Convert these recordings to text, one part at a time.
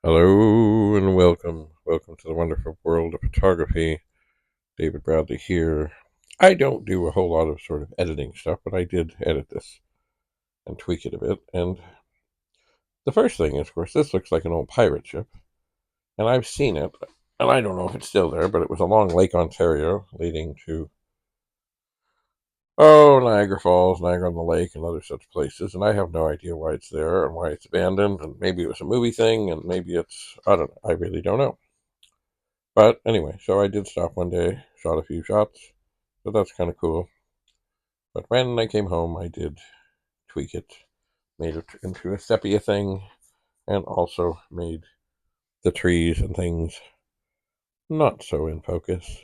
Hello and welcome. Welcome to the wonderful world of photography. David Bradley here. I don't do a whole lot of sort of editing stuff, but I did edit this and tweak it a bit. And the first thing is, of course, this looks like an old pirate ship. And I've seen it, and I don't know if it's still there, but it was along Lake Ontario leading to, Niagara Falls, Niagara on the Lake, and other such places. And I have no idea why it's there and why it's abandoned. And maybe it was a movie thing, and maybe I don't know. I really don't know. But anyway, so I did stop one day, shot a few shots, so that's kind of cool. But when I came home, I did tweak it, made it into a sepia thing, and also made the trees and things not so in focus.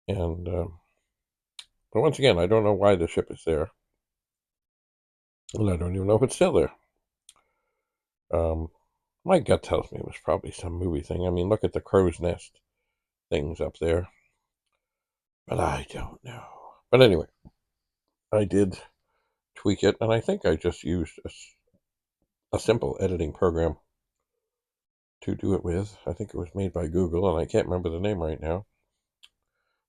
And but once again, I don't know why the ship is there, and I don't even know if it's still there. Um, my gut tells me it was probably some movie thing. I mean, look at the crow's nest things up there, but I don't know. But anyway, I did tweak it, and I think I just used a simple editing program to do it with. I think it was made by Google, and I can't remember the name right now.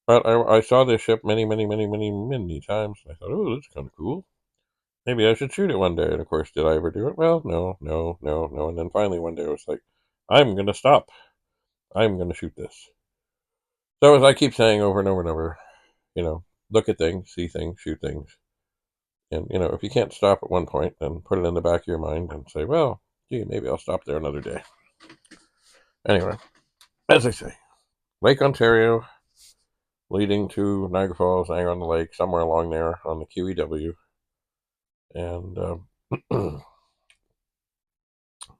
But I saw this ship many, many, many, many, many times. And I thought, oh, that's kind of cool. Maybe I should shoot it one day. And of course, did I ever do it? Well, no, no, no, no. And then finally one day I was like, I'm going to stop. I'm going to shoot this. So as I keep saying over and over and over, look at things, see things, shoot things. And, if you can't stop at one point, then put it in the back of your mind and say, well, gee, maybe I'll stop there another day. Anyway, as I say, Lake Ontario, leading to Niagara Falls, Niagara on the Lake, somewhere along there on the QEW. And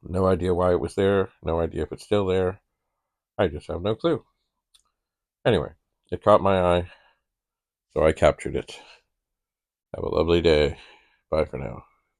no idea why it was there, no idea if it's still there. I just have no clue. Anyway, it caught my eye, so I captured it. Have a lovely day. Bye for now.